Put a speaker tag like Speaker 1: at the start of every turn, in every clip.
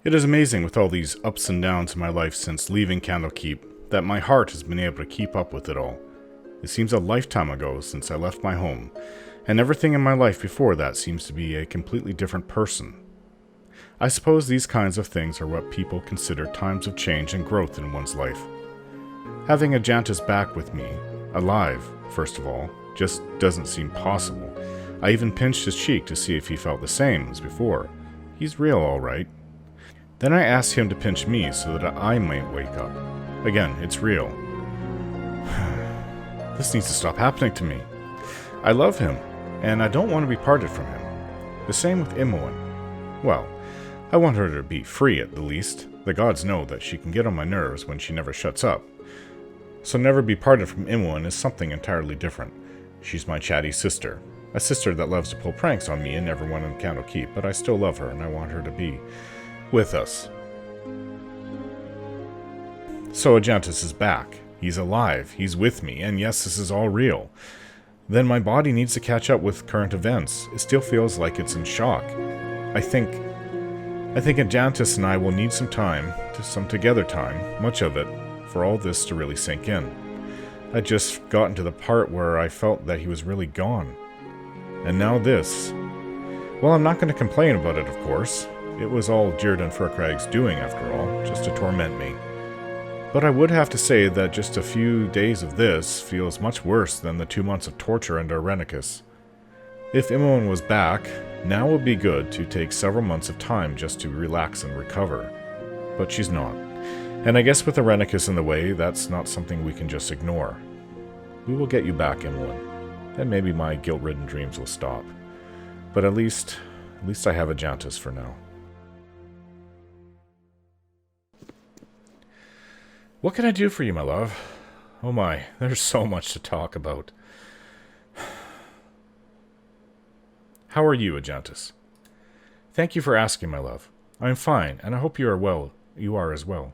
Speaker 1: It is amazing with all these ups and downs in my life since leaving Candlekeep that my heart has been able to keep up with it all. It seems a lifetime ago since I left my home, and everything in my life before that seems to be a completely different person. I suppose these kinds of things are what people consider times of change and growth in one's life. Having Ajantis back with me, alive, first of all, just doesn't seem possible. I even pinched his cheek to see if he felt the same as before. He's real, all right. Then I asked him to pinch me so that I might wake up. Again, it's real. This needs to stop happening to me. I love him, and I don't want to be parted from him. The same with Imoen. Well, I want her to be free at the least. The gods know that she can get on my nerves when she never shuts up. So never be parted from Imoen is something entirely different. She's my chatty sister. A sister that loves to pull pranks on me and everyone in Candlekeep, but I still love her and I want her to be with us. So Ajantis is back. He's alive. He's with me. And yes, this is all real. Then my body needs to catch up with current events. It still feels like it's in shock. I think Ajantis and I will need some time, some together time, much of it, for all this to really sink in. I'd just gotten to the part where I felt that he was really gone. And now this. Well, I'm not going to complain about it, of course. It was all Jierdan Furkrag's doing, after all, just to torment me. But I would have to say that just a few days of this feels much worse than the 2 months of torture under Irenicus. If Imoen was back, now would be good to take several months of time just to relax and recover. But she's not. And I guess with Irenicus in the way, that's not something we can just ignore. We will get you back, Imoen. Then maybe my guilt-ridden dreams will stop. But at least I have Ajantis for now. What can I do for you, my love? Oh my, there's so much to talk about. How are you, Ajantis? Thank you for asking, my love. I am fine, and I hope you are well. You are as well.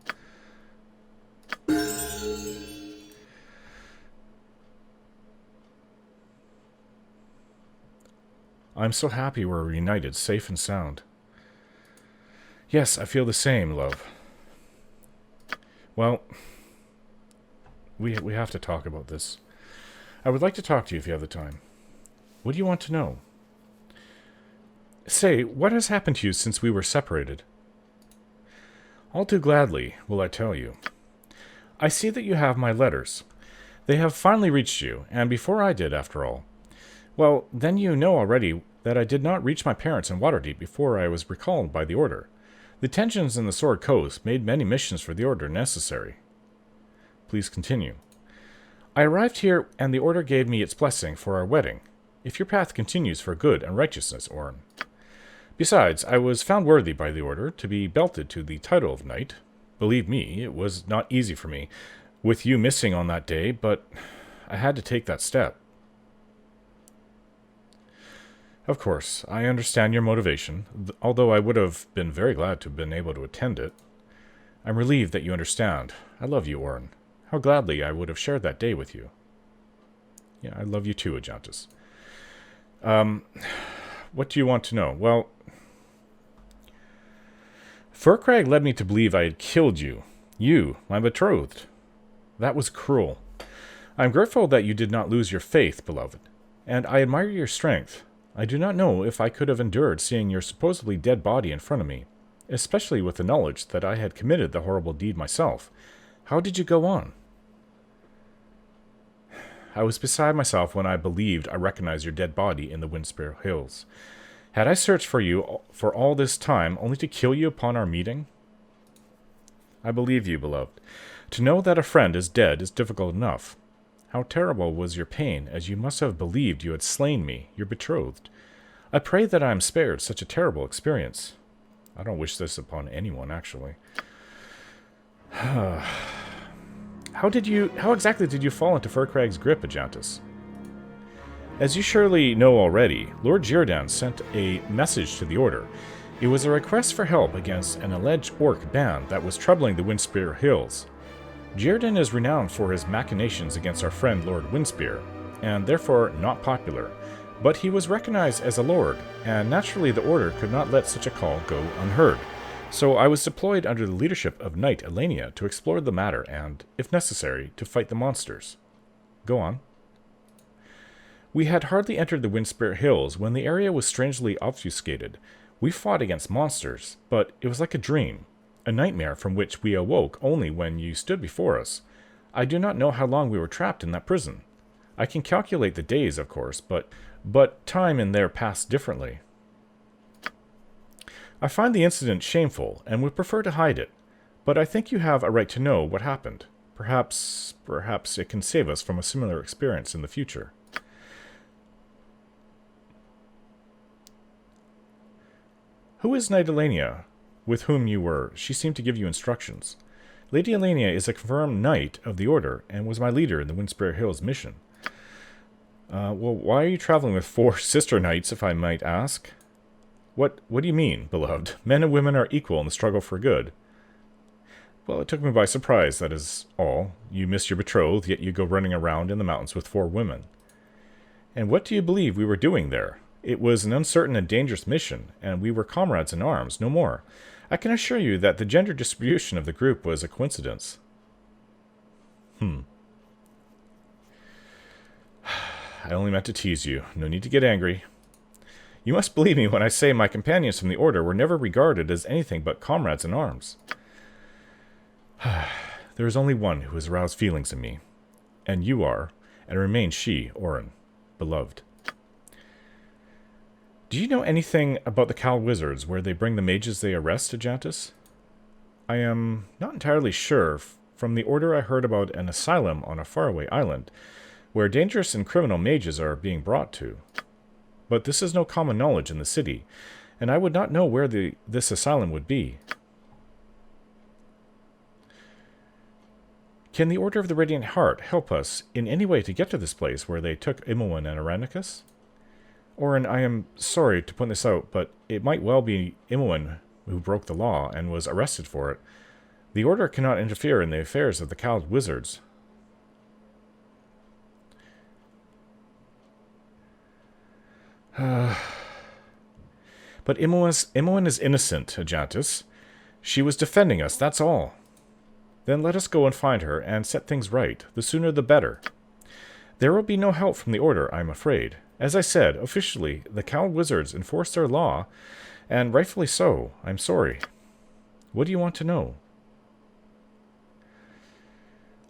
Speaker 1: I'm so happy we're reunited, safe and sound. Yes, I feel the same, love. Well, we have to talk about this. I would like to talk to you if you have the time. What do you want to know? Say, what has happened to you since we were separated? All too gladly will I tell you. I see that you have my letters. They have finally reached you, and before I did, after all. Well, then you know already that I did not reach my parents in Waterdeep before I was recalled by the Order. The tensions in the Sword Coast made many missions for the Order necessary. Please continue. I arrived here, and the Order gave me its blessing for our wedding, if your path continues for good and righteousness, Orin. Besides, I was found worthy by the Order to be belted to the title of Knight. Believe me, it was not easy for me, with you missing on that day, but I had to take that step. Of course, I understand your motivation, although I would have been very glad to have been able to attend it. I'm relieved that you understand. I love you, Orin. How gladly I would have shared that day with you. Yeah, I love you too, Ajantis. What do you want to know? Well, Furkrag led me to believe I had killed you. You, my betrothed. That was cruel. I am grateful that you did not lose your faith, beloved, and I admire your strength. I do not know if I could have endured seeing your supposedly dead body in front of me, especially with the knowledge that I had committed the horrible deed myself. How did you go on? I was beside myself when I believed I recognized your dead body in the Windspear Hills. Had I searched for you for all this time only to kill you upon our meeting? I believe you, beloved. To know that a friend is dead is difficult enough. How terrible was your pain, as you must have believed you had slain me, your betrothed. I pray that I am spared such a terrible experience. I don't wish this upon anyone, actually. How exactly did you fall into Furkrag's grip, Ajantis? As you surely know already, Lord Jierdan sent a message to the Order. It was a request for help against an alleged orc band that was troubling the Windspear Hills. Jierdan is renowned for his machinations against our friend Lord Windspear, and therefore not popular, but he was recognized as a lord, and naturally the Order could not let such a call go unheard. So I was deployed under the leadership of Knight Elenia to explore the matter and, if necessary, to fight the monsters. Go on. We had hardly entered the Windspirit Hills when the area was strangely obfuscated. We fought against monsters, but it was like a dream, a nightmare from which we awoke only when you stood before us. I do not know how long we were trapped in that prison. I can calculate the days, of course, but time in there passed differently. I find the incident shameful and would prefer to hide it, but I think you have a right to know what happened. Perhaps it can save us from a similar experience in the future. Who is Knight Elenia, with whom you were? She seemed to give you instructions. Lady Elenia is a confirmed knight of the Order, and was my leader in the Windspirit Hills mission. Well, why are you traveling with 4 sister knights, if I might ask? What do you mean, beloved? Men and women are equal in the struggle for good. Well, it took me by surprise, that is all. You miss your betrothed, yet you go running around in the mountains with 4 women. And what do you believe we were doing there? It was an uncertain and dangerous mission, and we were comrades in arms, no more. I can assure you that the gender distribution of the group was a coincidence. I only meant to tease you. No need to get angry. You must believe me when I say my companions from the Order were never regarded as anything but comrades in arms. There is only one who has aroused feelings in me, and you are, and remains she, Orin, beloved. Do you know anything about the Cal Wizards, where they bring the mages they arrest, Ajantis? I am not entirely sure. From the Order I heard about an asylum on a faraway island, where dangerous and criminal mages are being brought to. But this is no common knowledge in the city, and I would not know where this asylum would be. Can the Order of the Radiant Heart help us in any way to get to this place where they took Imoen and Aranicus? Orin, I am sorry to point this out, but it might well be Imoen who broke the law and was arrested for it. The Order cannot interfere in the affairs of the Cowled Wizards. But Imoen is innocent, Ajantis. She was defending us, that's all. Then let us go and find her and set things right. The sooner the better. There will be no help from the Order, I'm afraid. As I said, officially, the Cowled Wizards enforce their law, and rightfully so. I'm sorry. What do you want to know?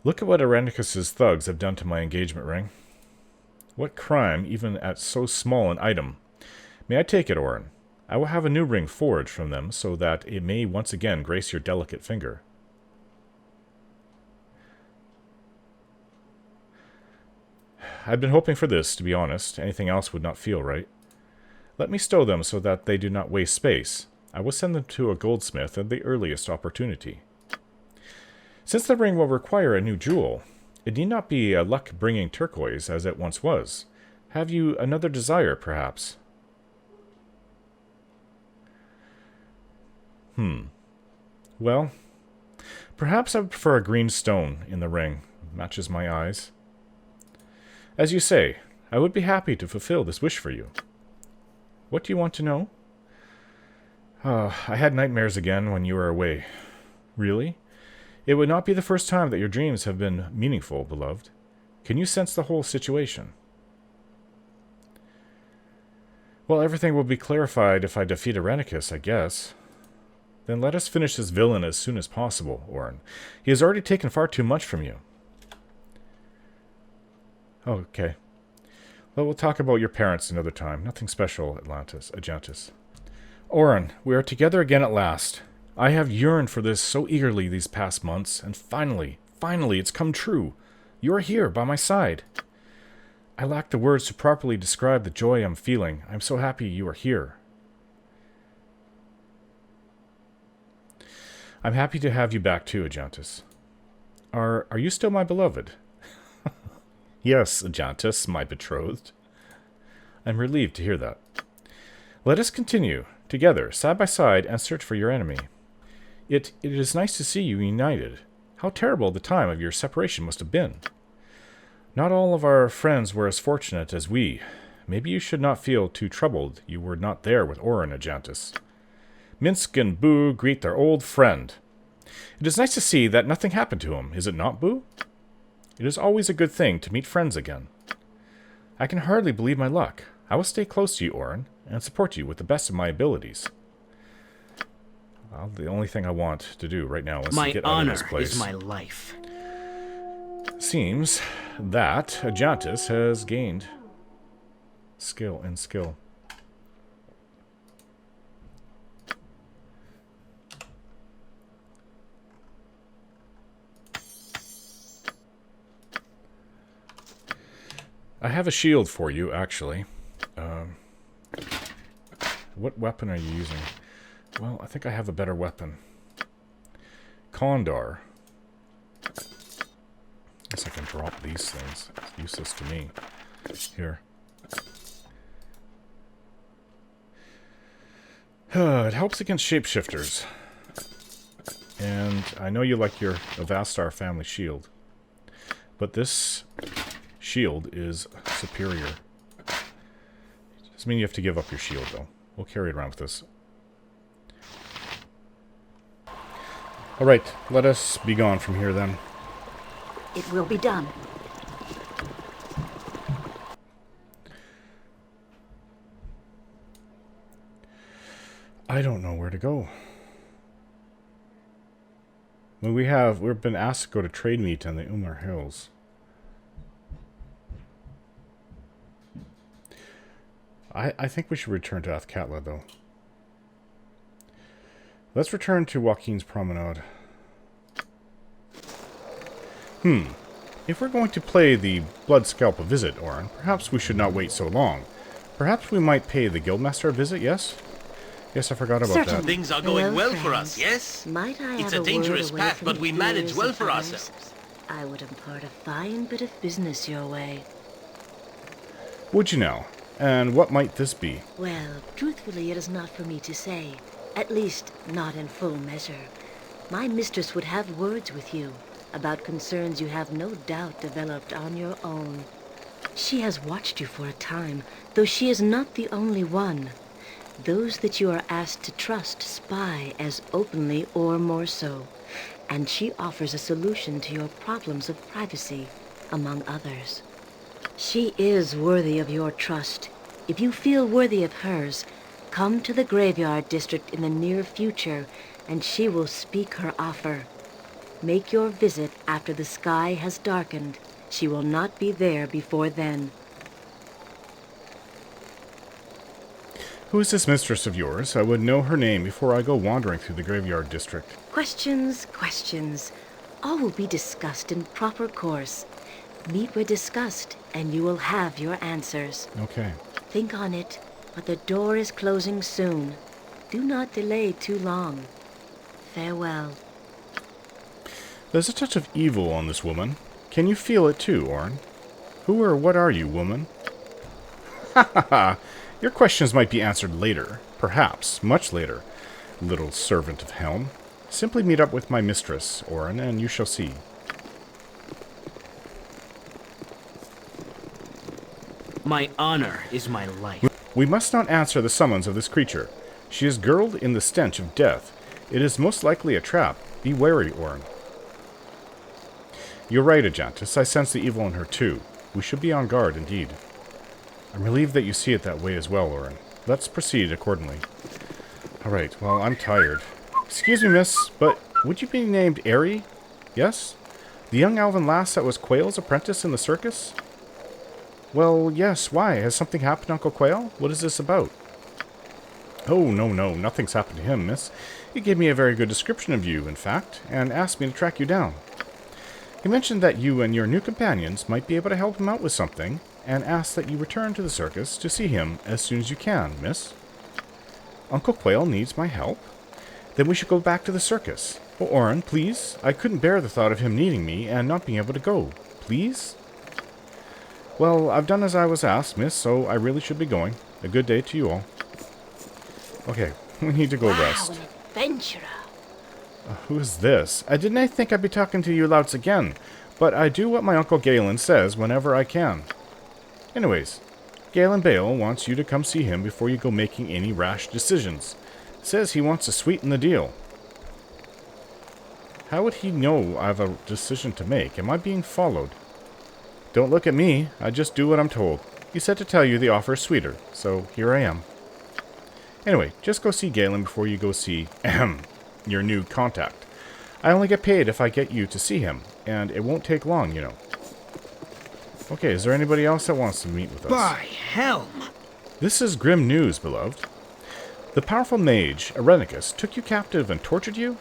Speaker 1: Look at what Aranicus's thugs have done to my engagement ring. What crime, even at so small an item? May I take it, Orin? I will have a new ring forged from them, so that it may once again grace your delicate finger. I've been hoping for this, to be honest. Anything else would not feel right. Let me stow them so that they do not waste space. I will send them to a goldsmith at the earliest opportunity. Since the ring will require a new jewel, it need not be a luck-bringing turquoise as it once was. Have you another desire, perhaps? Well, perhaps I would prefer a green stone in the ring. Matches my eyes. As you say, I would be happy to fulfill this wish for you. What do you want to know? I had nightmares again when you were away. Really? It would not be the first time that your dreams have been meaningful, beloved. Can you sense the whole situation? Well, everything will be clarified if I defeat Aranicus, I guess. Then let us finish this villain as soon as possible, Orin. He has already taken far too much from you. Oh, okay. Well, we'll talk about your parents another time. Nothing special, Ajantis. Orin, we are together again at last. I have yearned for this so eagerly these past months, and finally, it's come true. You are here, by my side. I lack the words to properly describe the joy I'm feeling. I'm so happy you are here. I'm happy to have you back too, Ajantis. Are you still my beloved? Yes, Ajantis, my betrothed. I'm relieved to hear that. Let us continue, together, side by side, and search for your enemy. It is nice to see you united. How terrible the time of your separation must have been. Not all of our friends were as fortunate as we. Maybe you should not feel too troubled you were not there with Orin, Ajantis. Minsk and Boo greet their old friend. It is nice to see that nothing happened to him, is it not, Boo? It is always a good thing to meet friends again. I can hardly believe my luck. I will stay close to you, Orin, and support you with the best of my abilities. Well, the only thing I want to do right now is to get out of this place.
Speaker 2: My honor is my life.
Speaker 1: Seems that Ajantis has gained skill. I have a shield for you, actually. What weapon are you using? Well, I think I have a better weapon. Condor. Guess I can drop these things. It's useless to me. Here. It helps against shapeshifters. And I know you like your Avastar family shield. But this shield is superior. Doesn't mean you have to give up your shield, though. We'll carry it around with us. Alright, let us be gone from here, then.
Speaker 3: It will be done.
Speaker 1: I don't know where to go. Well, we've been asked to go to trade meet on the Umar Hills. I think we should return to Athkatla, though. Let's return to Joaquin's Promenade. If we're going to play the Blood Scalp a visit, Orin, perhaps we should not wait so long. Perhaps we might pay the Guildmaster a visit, yes? Yes, I forgot about that.
Speaker 2: Things are going well for us, yes?
Speaker 3: Might I
Speaker 2: It's
Speaker 3: have
Speaker 2: a dangerous path, but we manage well for ourselves.
Speaker 3: I would impart a fine bit of business your way.
Speaker 1: Would you now? And what might this be?
Speaker 3: Well, truthfully, it is not for me to say. At least, not in full measure. My mistress would have words with you about concerns you have no doubt developed on your own. She has watched you for a time, though she is not the only one. Those that you are asked to trust spy as openly or more so, and she offers a solution to your problems of privacy, among others. She is worthy of your trust. If you feel worthy of hers, come to the Graveyard District in the near future, and she will speak her offer. Make your visit after the sky has darkened. She will not be there before then.
Speaker 1: Who is this mistress of yours? I would know her name before I go wandering through the Graveyard District.
Speaker 3: Questions. All will be discussed in proper course. Meet where discussed, and you will have your answers.
Speaker 1: Okay.
Speaker 3: Think on it, but the door is closing soon. Do not delay too long. Farewell.
Speaker 1: There's a touch of evil on this woman. Can you feel it too, Orin? Who or what are you, woman? Ha ha ha! Your questions might be answered later. Perhaps, much later. Little servant of Helm. Simply meet up with my mistress, Orin, and you shall see.
Speaker 2: My honor is my life.
Speaker 1: We must not answer the summons of this creature. She is girdled in the stench of death. It is most likely a trap. Be wary, Orin. You're right, Ajantis. I sense the evil in her, too. We should be on guard, indeed. I'm relieved that you see it that way as well, Orin. Let's proceed accordingly. Alright, well, I'm tired. Excuse me, miss, but would you be named Airy? Yes? The young elven lass that was Quail's apprentice in the circus? Well, yes, why? Has something happened to Uncle Quail? What is this about? Oh, no, nothing's happened to him, miss. He gave me a very good description of you, in fact, and asked me to track you down. He mentioned that you and your new companions might be able to help him out with something, and asked that you return to the circus to see him as soon as you can, miss. Uncle Quail needs my help? Then we should go back to the circus. Oh, Orin, please? I couldn't bear the thought of him needing me and not being able to go. Please? Well, I've done as I was asked, miss, so I really should be going. A good day to you all. Okay, we need to go rest.
Speaker 3: An adventurer.
Speaker 1: Who is this? I didn't think I'd be talking to you louts again, but I do what my Uncle Galen says whenever I can. Anyways, Galen Bale wants you to come see him before you go making any rash decisions. Says he wants to sweeten the deal. How would he know I have a decision to make? Am I being followed? Don't look at me. I just do what I'm told. He said to tell you the offer is sweeter, so here I am. Anyway, just go see Galen before you go see your new contact. I only get paid if I get you to see him, and it won't take long, you know. Okay, is there anybody else that wants to meet with us?
Speaker 2: By helm!
Speaker 1: This is grim news, beloved. The powerful mage, Irenicus, took you captive and tortured you?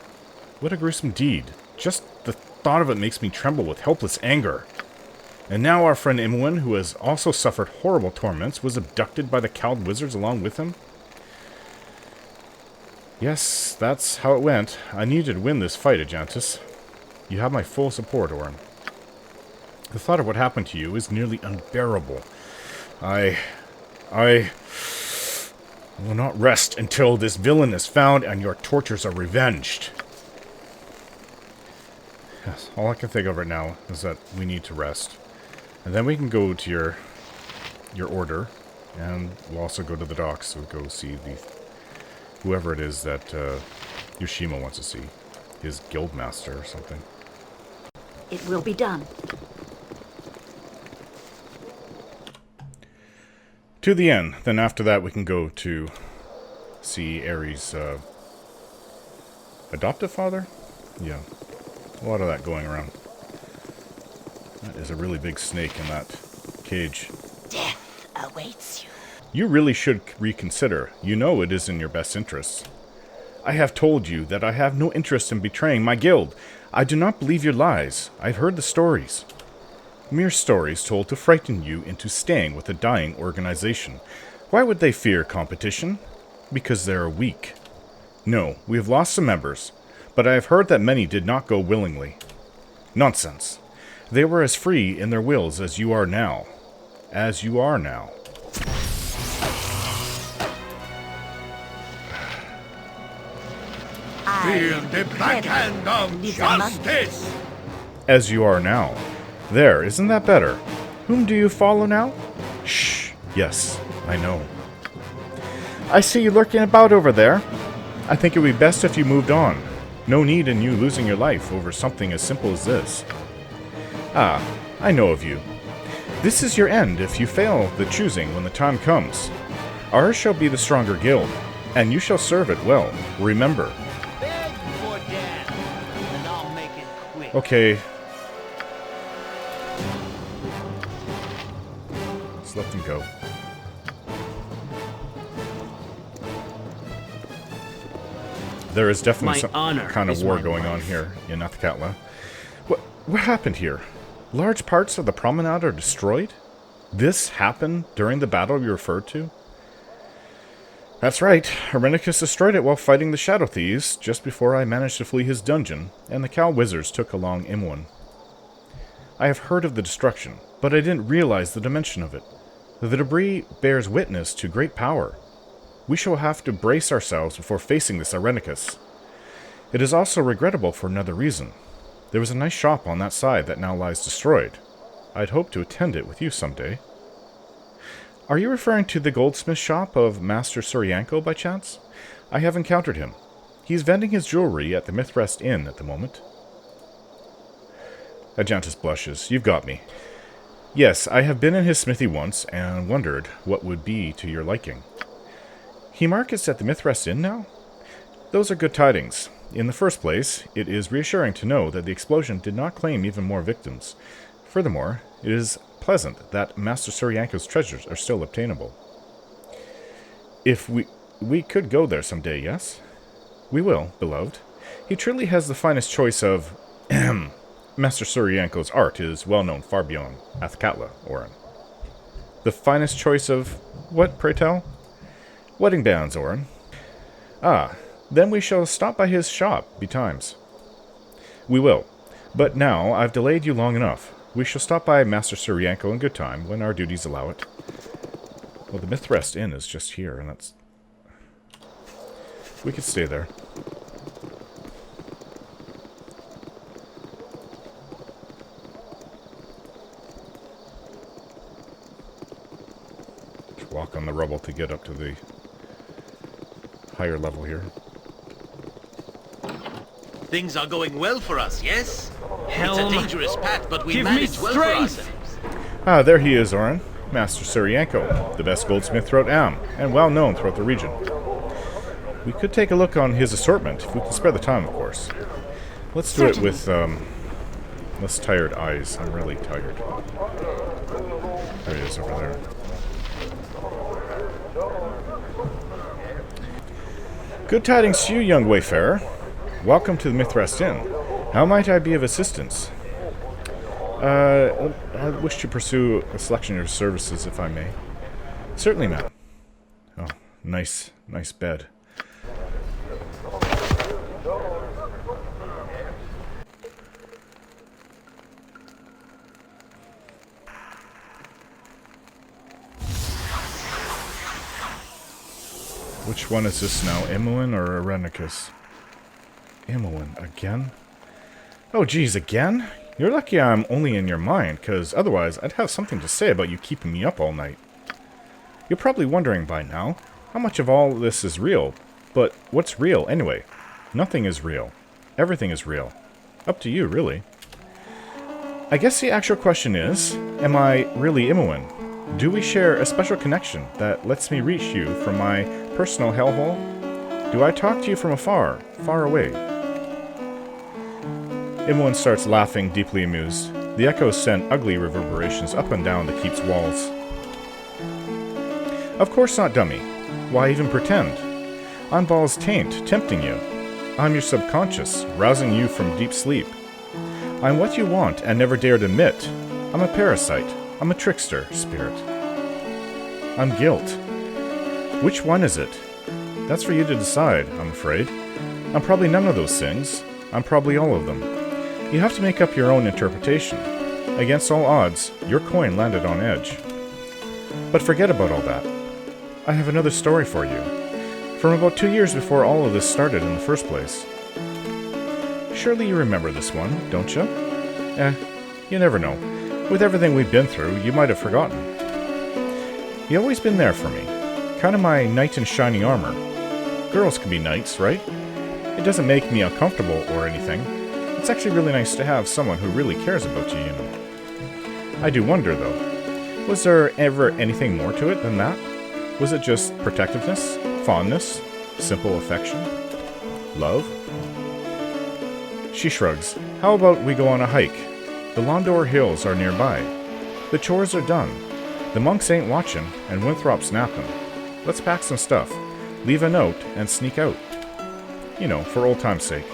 Speaker 1: What a gruesome deed. Just the thought of it makes me tremble with helpless anger. And now our friend Imoen, who has also suffered horrible torments, was abducted by the cowled wizards along with him? Yes, that's how it went. I needed to win this fight, Ajantis. You have my full support, Orin. The thought of what happened to you is nearly unbearable. I will not rest until this villain is found and your tortures are revenged. Yes, all I can think of right now is that we need to rest. And then we can go to your order, and we'll also go to the docks to go see whoever it is that Yoshima wants to see. His guildmaster or something.
Speaker 3: It will be done.
Speaker 1: To the end. Then after that we can go to see Ares' adoptive father? Yeah. A lot of that going around. That is a really big snake in that cage.
Speaker 3: Death awaits you.
Speaker 1: You really should reconsider. You know it is in your best interests. I have told you that I have no interest in betraying my guild. I do not believe your lies. I've heard the stories. Mere stories told to frighten you into staying with a dying organization. Why would they fear competition? Because they are weak. No, we have lost some members, but I have heard that many did not go willingly. Nonsense. They were as free in their wills as you are now. As you are now.
Speaker 3: Feel
Speaker 2: the backhand of justice!
Speaker 1: As you are now. There, isn't that better? Whom do you follow now? Shh. Yes, I know. I see you lurking about over there. I think it would be best if you moved on. No need in you losing your life over something as simple as this. Ah, I know of you. This is your end if you fail the choosing when the time comes. Ours shall be the stronger guild, and you shall serve it well. Remember.
Speaker 2: Beg for death, and I'll make it quick.
Speaker 1: Okay. Let's let them go. There is definitely some kind of war going on here in Athkatla. What happened here? Large parts of the promenade are destroyed? This happened during the battle you referred to? That's right. Irenicus destroyed it while fighting the Shadow Thieves, just before I managed to flee his dungeon, and the Cow Wizards took along Imoen. I have heard of the destruction, but I didn't realize the dimension of it. The debris bears witness to great power. We shall have to brace ourselves before facing this Irenicus. It is also regrettable for another reason. There was a nice shop on that side that now lies destroyed. I'd hoped to attend it with you someday. Are you referring to the goldsmith shop of Master Suryanko by chance? I have encountered him. He's vending his jewelry at the Mythrest Inn at the moment. Ajantis blushes. You've got me. Yes, I have been in his smithy once and wondered what would be to your liking. He markets at the Mythrest Inn now? Those are good tidings. In the first place, it is reassuring to know that the explosion did not claim even more victims. Furthermore, it is pleasant that Master Suryanko's treasures are still obtainable. If we could go there someday, yes? We will, beloved. He truly has the finest choice of... Master Suryanko's art is well known far beyond Athkatla, Orin. The finest choice of... what, pray tell? Wedding bands, Orin. Ah, then we shall stop by his shop betimes. We will. But now, I've delayed you long enough. We shall stop by Master Suryanko in good time, when our duties allow it. Well, the Mythrest Inn is just here, and that's... we could stay there. Walk on the rubble to get up to the higher level here.
Speaker 2: Things are going well for us, yes?
Speaker 4: Helm,
Speaker 2: it's a dangerous path, but we
Speaker 4: give me
Speaker 2: manage well for
Speaker 4: strength!
Speaker 2: ourselves.
Speaker 1: Ah, there he is, Orin. Master Suryanko, the best goldsmith throughout Am, and well known throughout the region. We could take a look on his assortment, if we can spare the time, of course. Let's do it with, less tired eyes. I'm really tired. There he is, over there. Good tidings to you, young wayfarer. Welcome to the Mithrest Inn. How might I be of assistance? I wish to pursue a selection of your services, if I may. Certainly, ma'am. Oh, nice bed. Which one is this now, Imoen or Irenicus? Imoen, again? Oh, geez, again? You're lucky I'm only in your mind, because otherwise I'd have something to say about you keeping me up all night. You're probably wondering by now, how much of all this is real? But what's real, anyway? Nothing is real. Everything is real. Up to you, really. I guess the actual question is, am I really Imoen? Do we share a special connection that lets me reach you from my personal hellhole? Do I talk to you from afar, far away? Imoen starts laughing, deeply amused. The echoes send ugly reverberations up and down the keep's walls. Of course not, dummy. Why even pretend? I'm Baal's taint, tempting you. I'm your subconscious, rousing you from deep sleep. I'm what you want and never dared admit. I'm a parasite. I'm a trickster, spirit. I'm guilt. Which one is it? That's for you to decide, I'm afraid. I'm probably none of those things. I'm probably all of them. You have to make up your own interpretation. Against all odds, your coin landed on edge. But forget about all that. I have another story for you. From about 2 years before all of this started in the first place. Surely you remember this one, don't you? You never know. With everything we've been through, you might have forgotten. You've always been there for me. Kind of my knight in shining armor. Girls can be knights, right? It doesn't make me uncomfortable or anything. It's actually really nice to have someone who really cares about you, you know. I do wonder, though. Was there ever anything more to it than that? Was it just protectiveness? Fondness? Simple affection? Love? She shrugs. How about we go on a hike? The Londor Hills are nearby. The chores are done. The monks ain't watching, and Winthrop's napping. Let's pack some stuff, leave a note, and sneak out. You know, for old time's sake.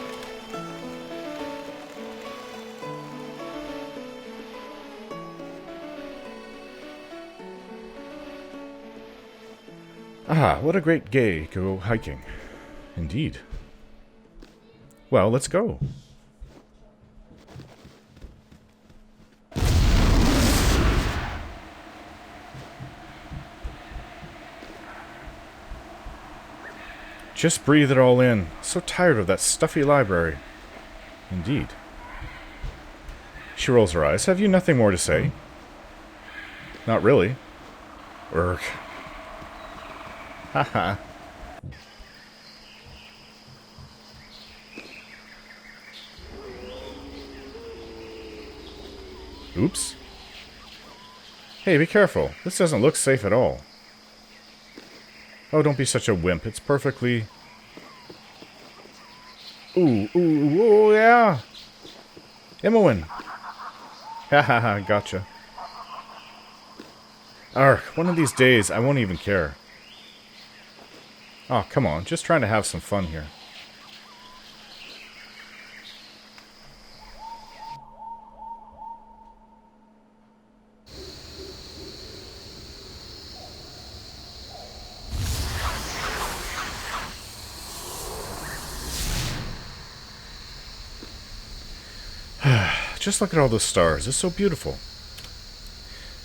Speaker 1: Ah, what a great day to go hiking. Indeed. Well, let's go. Just breathe it all in. So tired of that stuffy library. Indeed. She rolls her eyes. Have you nothing more to say? Not really. Urgh. Haha. Oops. Hey, be careful. This doesn't look safe at all. Oh, don't be such a wimp. It's perfectly... Ooh, yeah. Imoen. Hahaha, gotcha. Ark, one of these days, I won't even care. Oh, come on. Just trying to have some fun here. Just look at all those stars. It's so beautiful.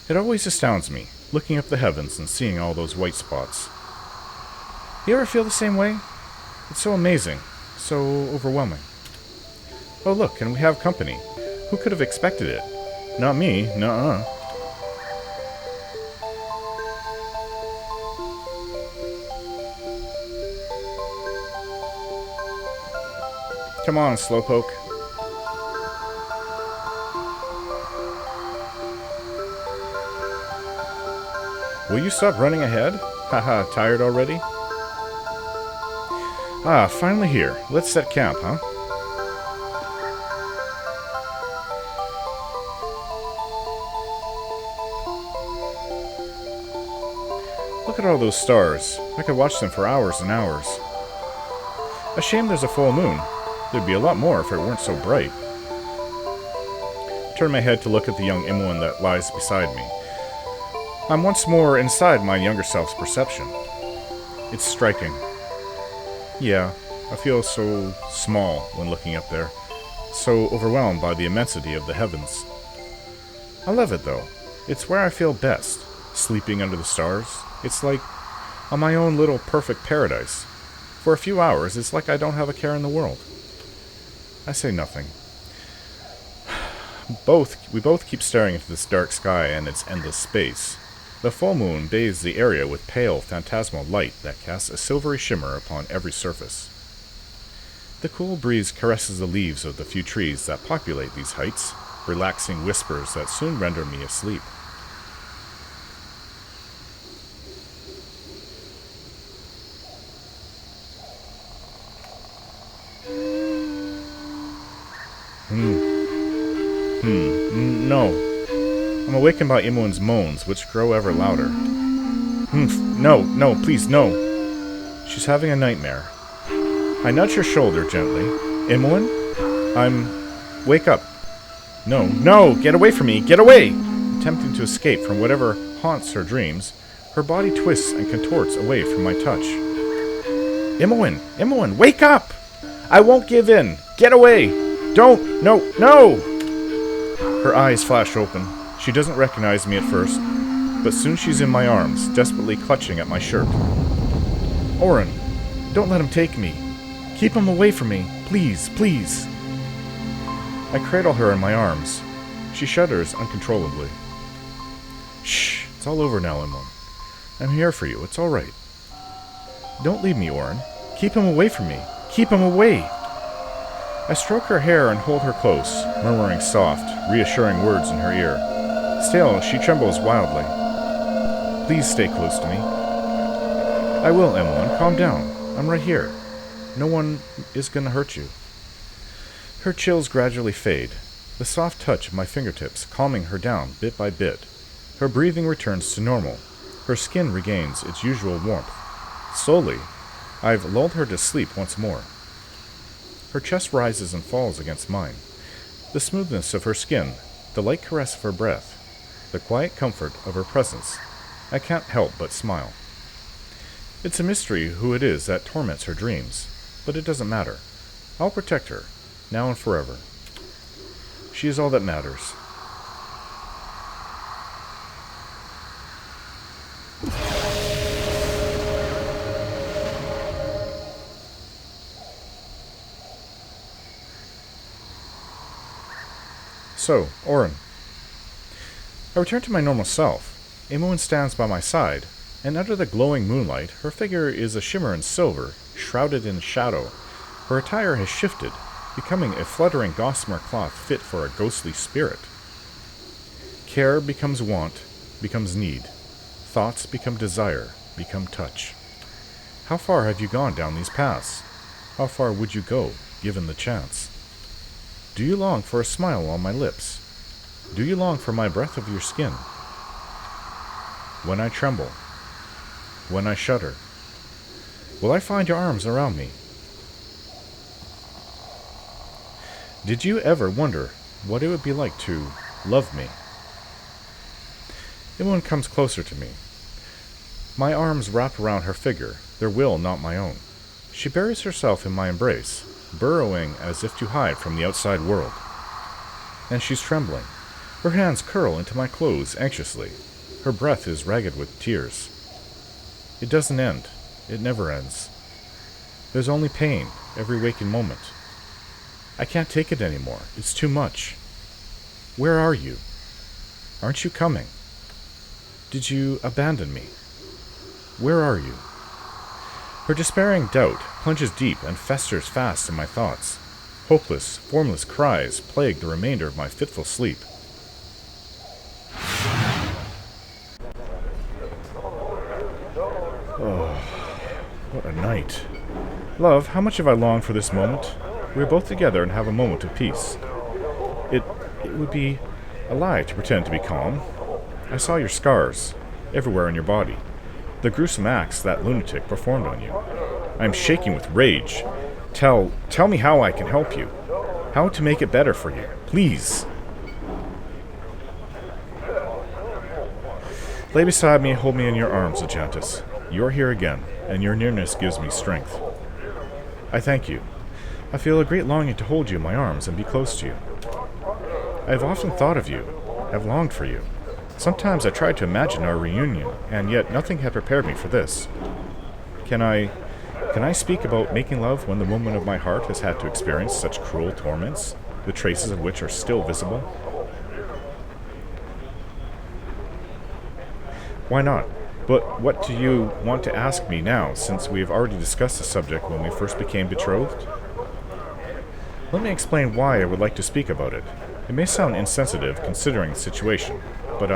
Speaker 1: It always astounds me, looking up the heavens and seeing all those white spots. You ever feel the same way? It's so amazing, so overwhelming. Oh look, and we have company. Who could have expected it? Not me, nuh-uh. Come on, Slowpoke. Will you stop running ahead? Haha, tired already? Ah, finally here. Let's set camp, huh? Look at all those stars. I could watch them for hours and hours. A shame there's a full moon. There'd be a lot more if it weren't so bright. I turn my head to look at the young Imoen that lies beside me. I'm once more inside my younger self's perception. It's striking. Yeah, I feel so small when looking up there, so overwhelmed by the immensity of the heavens. I love it though. It's where I feel best, sleeping under the stars. It's like on my own little perfect paradise. For a few hours, it's like I don't have a care in the world. I say nothing. We both keep staring into this dark sky and its endless space. The full moon bathes the area with pale, phantasmal light that casts a silvery shimmer upon every surface. The cool breeze caresses the leaves of the few trees that populate these heights, relaxing whispers that soon render me asleep. No. I'm awakened by Imoen's moans, which grow ever louder. No, please, no. She's having a nightmare. I nudge her shoulder gently. Imoen? Wake up. No, get away from me, get away! Attempting to escape from whatever haunts her dreams, her body twists and contorts away from my touch. Imoen, wake up! I won't give in. Get away! Don't! No! Her eyes flash open. She doesn't recognize me at first, but soon she's in my arms, desperately clutching at my shirt. Auron, don't let him take me. Keep him away from me. Please. I cradle her in my arms. She shudders uncontrollably. Shh, it's all over now, Imoen. I'm here for you. It's all right. Don't leave me, Auron. Keep him away from me. Keep him away! I stroke her hair and hold her close, murmuring soft, reassuring words in her ear. Still, she trembles wildly. Please stay close to me. I will, Imoen. Calm down. I'm right here. No one is going to hurt you. Her chills gradually fade, the soft touch of my fingertips calming her down bit by bit. Her breathing returns to normal. Her skin regains its usual warmth. Slowly, I've lulled her to sleep once more. Her chest rises and falls against mine. The smoothness of her skin, the light caress of her breath, the quiet comfort of her presence. I can't help but smile. It's a mystery who it is that torments her dreams, but it doesn't matter. I'll protect her, now and forever. She is all that matters. So, Auron. I return to my normal self. Imoen stands by my side, and under the glowing moonlight, her figure is a shimmer in silver, shrouded in shadow. Her attire has shifted, becoming a fluttering gossamer cloth fit for a ghostly spirit. Care becomes want, becomes need. Thoughts become desire, become touch. How far have you gone down these paths? How far would you go, given the chance? Do you long for a smile on my lips? Do you long for my breath of your skin? When I tremble, when I shudder, will I find your arms around me? Did you ever wonder what it would be like to love me? Imoen comes closer to me. My arms wrap around her figure, their will not my own. She buries herself in my embrace, burrowing as if to hide from the outside world. And she's trembling. Her hands curl into my clothes anxiously. Her breath is ragged with tears. It doesn't end. It never ends. There's only pain every waking moment. I can't take it anymore. It's too much. Where are you? Aren't you coming? Did you abandon me? Where are you? Her despairing doubt plunges deep and festers fast in my thoughts. Hopeless, formless cries plagued the remainder of my fitful sleep. Oh, what a night. Love, how much have I longed for this moment? We are both together and have a moment of peace. It would be a lie to pretend to be calm. I saw your scars, everywhere on your body. The gruesome acts that lunatic performed on you. I am shaking with rage. Tell me how I can help you. How to make it better for you. Please. Lay beside me and hold me in your arms, Ajantis. You are here again, and your nearness gives me strength. I thank you. I feel a great longing to hold you in my arms and be close to you. I have often thought of you, have longed for you. Sometimes I tried to imagine our reunion, and yet nothing had prepared me for this. Can I speak about making love when the woman of my heart has had to experience such cruel torments, the traces of which are still visible? Why not? But what do you want to ask me now, since we have already discussed the subject when we first became betrothed? Let me explain why I would like to speak about it. It may sound insensitive considering the situation, but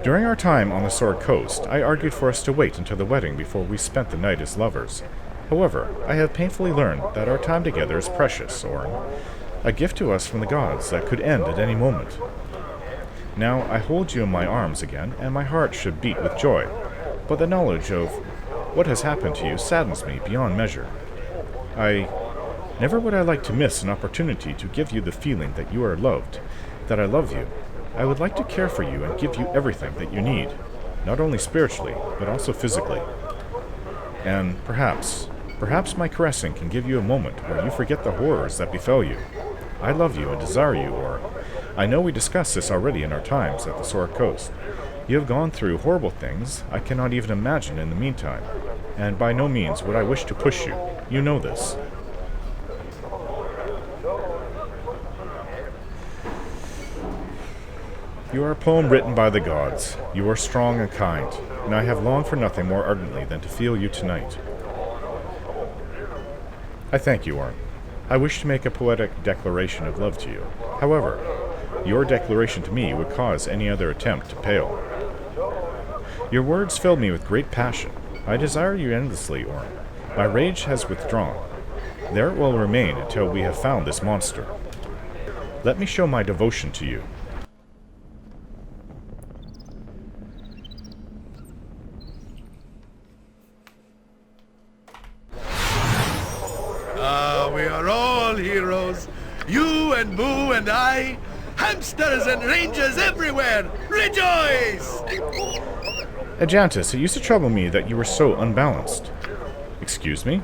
Speaker 1: During our time on the Sword Coast, I argued for us to wait until the wedding before we spent the night as lovers. However, I have painfully learned that our time together is precious, Orin, a gift to us from the gods that could end at any moment. Now I hold you in my arms again, and my heart should beat with joy, but the knowledge of what has happened to you saddens me beyond measure. Never would I like to miss an opportunity to give you the feeling that you are loved, that I love you. I would like to care for you and give you everything that you need, not only spiritually, but also physically. And perhaps my caressing can give you a moment where you forget the horrors that befell you. I love you and desire you, or I know we discussed this already in our times at the Sword Coast. You have gone through horrible things I cannot even imagine in the meantime, and by no means would I wish to push you. You know this. You are a poem written by the gods. You are strong and kind, and I have longed for nothing more ardently than to feel you tonight. I thank you, Orin. I wish to make a poetic declaration of love to you. However, your declaration to me would cause any other attempt to pale. Your words fill me with great passion. I desire you endlessly, Orin. My rage has withdrawn. There it will remain until we have found this monster. Let me show my devotion to you.
Speaker 4: We are all heroes. You and Boo and I. Hamsters and rangers everywhere. Rejoice!
Speaker 1: Ajantis, it used to trouble me that you were so unbalanced. Excuse me?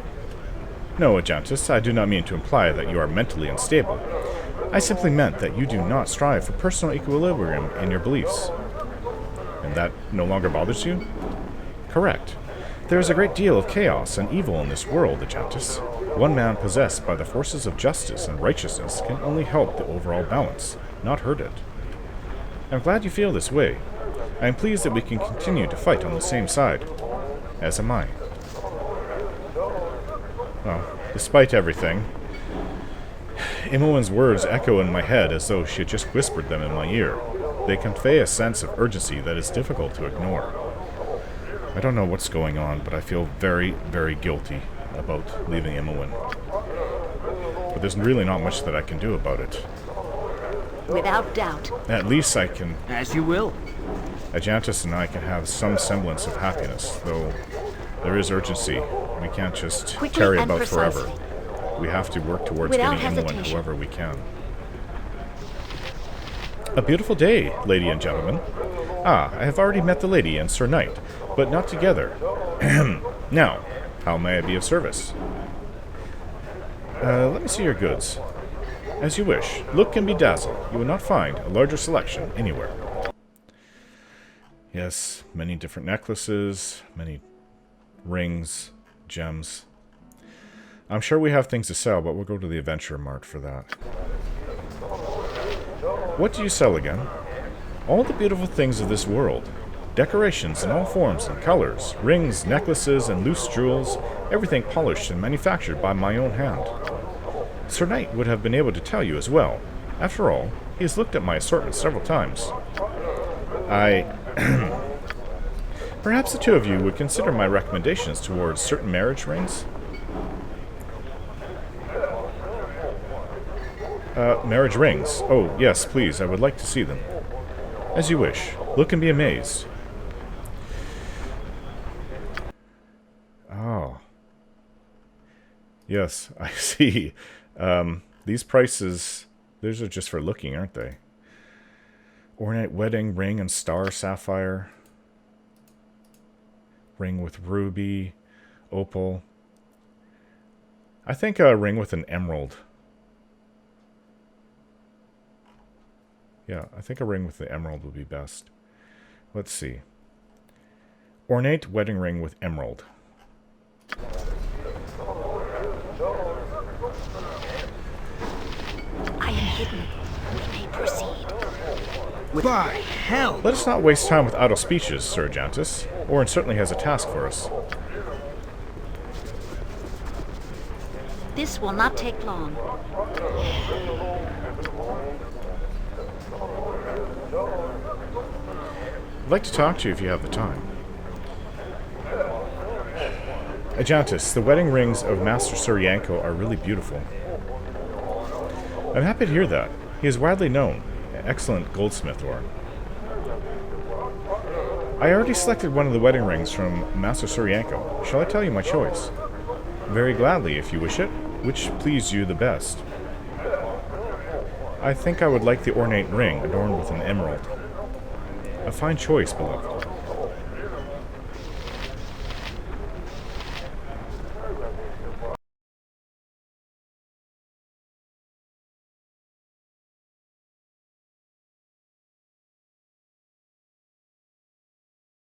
Speaker 1: No, Ajantis, I do not mean to imply that you are mentally unstable. I simply meant that you do not strive for personal equilibrium in your beliefs. And that no longer bothers you? Correct. There is a great deal of chaos and evil in this world, Ajantis. One man possessed by the forces of justice and righteousness can only help the overall balance, not hurt it. I'm glad you feel this way. I am pleased that we can continue to fight on the same side. As am I. Well, despite everything, Imoen's words echo in my head as though she had just whispered them in my ear. They convey a sense of urgency that is difficult to ignore. I don't know what's going on, but I feel very, very guilty about leaving Imoen. But there's really not much that I can do about it.
Speaker 3: Without doubt.
Speaker 1: At least I can...
Speaker 2: As you will.
Speaker 1: Ajantis and I can have some semblance of happiness, though there is urgency. We can't just
Speaker 3: Quickly
Speaker 1: carry
Speaker 3: and
Speaker 1: about
Speaker 3: precisely.
Speaker 1: forever. We have to work towards
Speaker 3: Without
Speaker 1: getting Imoen
Speaker 3: hesitation.
Speaker 1: however we can. A beautiful day, lady and gentlemen. Ah, I have already met the lady and Sir Knight, but not together. Now, how may I be of service? Let me see your goods. As you wish. Look and be dazzled. You will not find a larger selection anywhere. Yes, many different necklaces, many rings, gems. I'm sure we have things to sell, but we'll go to the Adventure Mart for that. What do you sell again? All the beautiful things of this world. Decorations in all forms and colors, rings, necklaces, and loose jewels, everything polished and manufactured by my own hand. Sir Knight would have been able to tell you as well. After all, he has looked at my assortment several times. Perhaps the two of you would consider my recommendations towards certain marriage rings? Marriage rings. Oh, yes, please, I would like to see them. As you wish. Look and be amazed. Oh. Yes, I see. These prices, those are just for looking, aren't they? Ornate wedding ring and star sapphire. Ring with ruby, opal. I think a ring with an emerald. Yeah, I think a ring with the emerald would be best. Let's see. Ornate wedding ring with emerald.
Speaker 3: I am hidden. We may proceed.
Speaker 4: By hell!
Speaker 1: Let us not waste time with idle speeches, Sir Ajantis. Orin certainly has a task for us.
Speaker 3: This will not take long.
Speaker 1: I'd like to talk to you if you have the time. Ajantis, the wedding rings of Master Sir Yanko are really beautiful. I'm happy to hear that. He is widely known. Excellent goldsmith, Orin. I already selected one of the wedding rings from Master Sir Yanko. Shall I tell you my choice? Very gladly, if you wish it. Which pleased you the best? I think I would like the ornate ring adorned with an emerald. A fine choice, beloved.